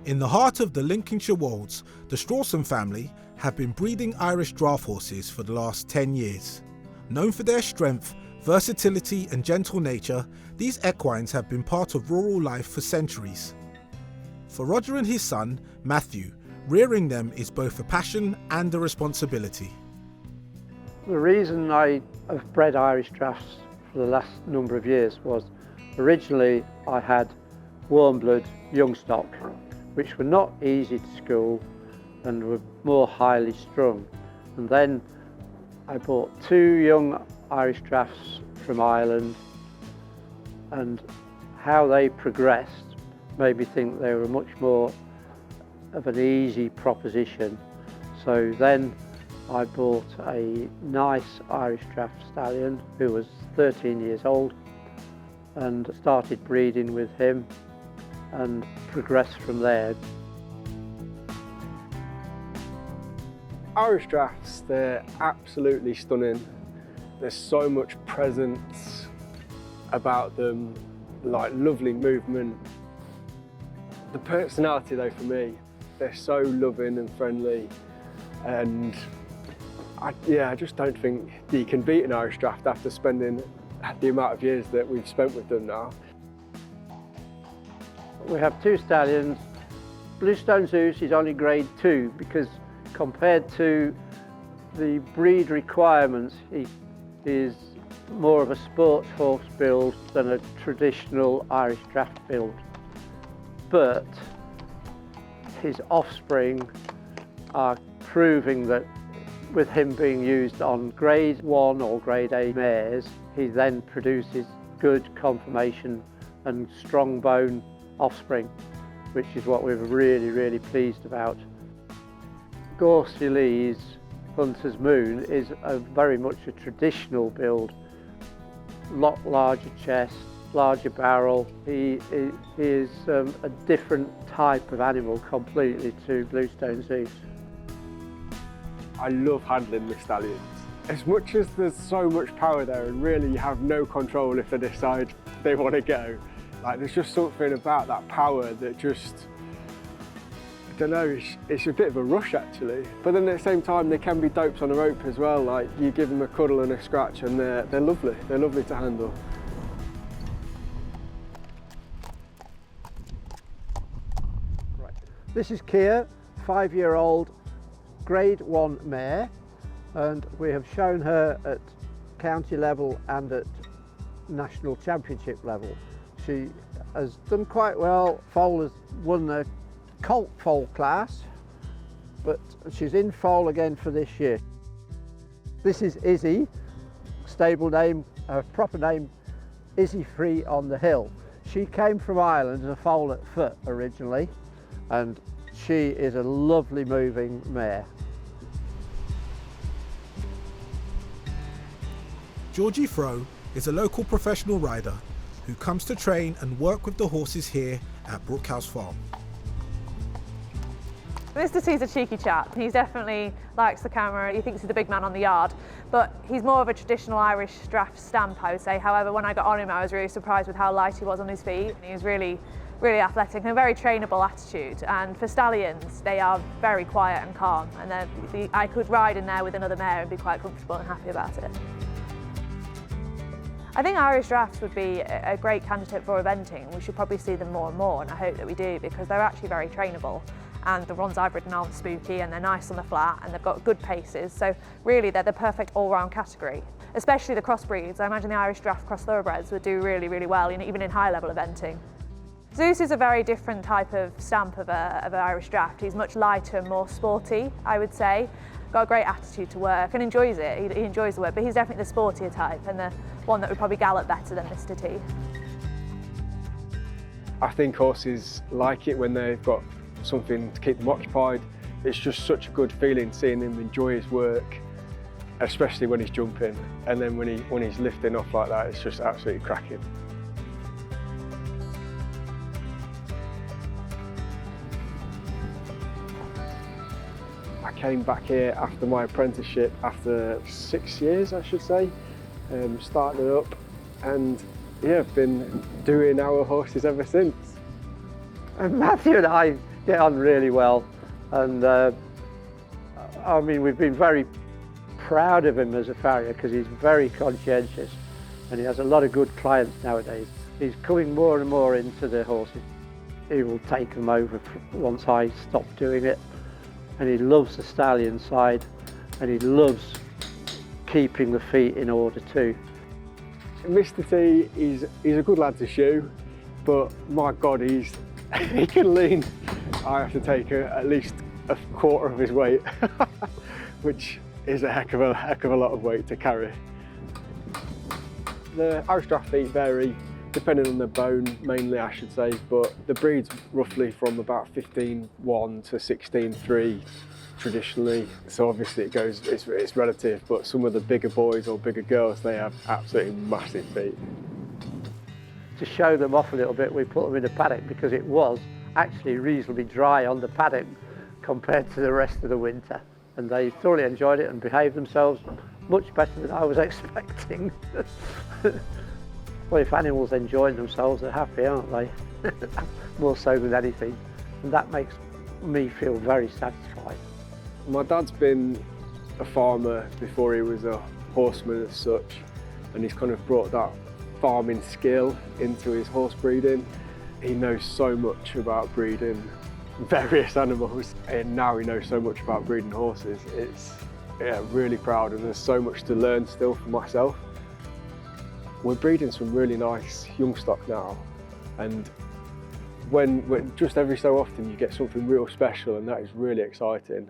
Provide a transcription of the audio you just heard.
In the heart of the Lincolnshire Wolds, the Strawson family have been breeding Irish Draught horses for the last 10 years. Known for their strength, versatility and gentle nature, these equines have been part of rural life for centuries. For Roger and his son, Matthew, rearing them is both a passion and a responsibility. The reason I have bred Irish Draughts for the last number of years was originally I had warm blood young stock, which were not easy to school and were more highly strung. And then I bought 2 young Irish Draughts from Ireland, and how they progressed made me think they were much more of an easy proposition. So then I bought a nice Irish Draught stallion who was 13 years old and started breeding with him and progressed from there. Irish Draughts, they're absolutely stunning. There's so much presence about them, like lovely movement. The personality though for me, they're so loving and friendly, and I just don't think that you can beat an Irish Draught after spending the amount of years that we've spent with them now. We have 2 stallions. Bluestone Zeus is only grade 2 because compared to the breed requirements, he is more of a sports horse build than a traditional Irish Draught build. But his offspring are proving that with him being used on grade 1 or grade A mares, he then produces good conformation and strong bone offspring, which is what we're really pleased about. Gorsey Lee's Hunter's Moon is very much a traditional build. Lot larger chest, larger barrel. He is a different type of animal completely to Bluestone Zeus. I love handling the stallions. As much as there's so much power there and really you have no control if they decide they want to go, like there's just something about that power that just, I don't know, it's a bit of a rush actually. But then at the same time they can be dopes on a rope as well, like you give them a cuddle and a scratch and they're lovely to handle. Right. This is Kia, 5-year-old grade 1 mare, and we have shown her at county level and at national championship level. She has done quite well. Foal has won the colt foal class, but she's in foal again for this year. This is Izzy, stable name, proper name, Izzy Free on the Hill. She came from Ireland as a foal at foot originally, and she is a lovely moving mare. Georgie Froe is a local professional rider who comes to train and work with the horses here at Brookhouse Farm. Mr. T's a cheeky chap. He definitely likes the camera. He thinks he's the big man on the yard, but he's more of a traditional Irish Draught stamp, I would say. However, when I got on him, I was really surprised with how light he was on his feet. He was really athletic and a very trainable attitude. And for stallions, they are very quiet and calm. And I could ride in there with another mare and be quite comfortable and happy about it. I think Irish Draughts would be a great candidate for eventing. We should probably see them more and more, and I hope that we do, because they're actually very trainable. And the ones I've ridden aren't spooky, and they're nice on the flat, and they've got good paces. So really, they're the perfect all-round category. Especially the crossbreeds. I imagine the Irish Draught cross thoroughbreds would do really well, even in high-level eventing. Zeus is a very different type of stamp of an Irish Draught. He's much lighter and more sporty, I would say. Got a great attitude to work and enjoys it. He enjoys the work, but he's definitely the sportier type and the one that would probably gallop better than Mr. T. I think horses like it when they've got something to keep them occupied. It's just such a good feeling seeing him enjoy his work, especially when he's jumping, and then when he's lifting off like that, it's just absolutely cracking. I came back here after my apprenticeship, after 6 years I should say, started it up, and yeah, I've been doing our horses ever since. And Matthew and I get on really well, and I mean, we've been very proud of him as a farrier because he's very conscientious and he has a lot of good clients nowadays. He's coming more and more into the horses. He will take them over once I stop doing it, and he loves the stallion side and he loves keeping the feet in order too. Mr T, he's a good lad to shoe, but my God, he can lean. I have to take at least a quarter of his weight, which is a heck of a lot of weight to carry. The Irish Draught feet vary depending on the bone, mainly I should say, but the breed's roughly from about 15.1 to 16.3 traditionally. So obviously it's relative, but some of the bigger boys or bigger girls, they have absolutely massive feet. To show them off a little bit, we put them in a paddock because it was actually reasonably dry on the paddock compared to the rest of the winter. And they thoroughly enjoyed it and behaved themselves much better than I was expecting. Well, if animals enjoy themselves, they're happy, aren't they? More so than anything. And that makes me feel very satisfied. My dad's been a farmer before he was a horseman as such, and he's kind of brought that farming skill into his horse breeding. He knows so much about breeding various animals, and now he knows so much about breeding horses. It's really proud, and there's so much to learn still for myself. We're breeding some really nice young stock now, and when just every so often you get something real special, and that is really exciting.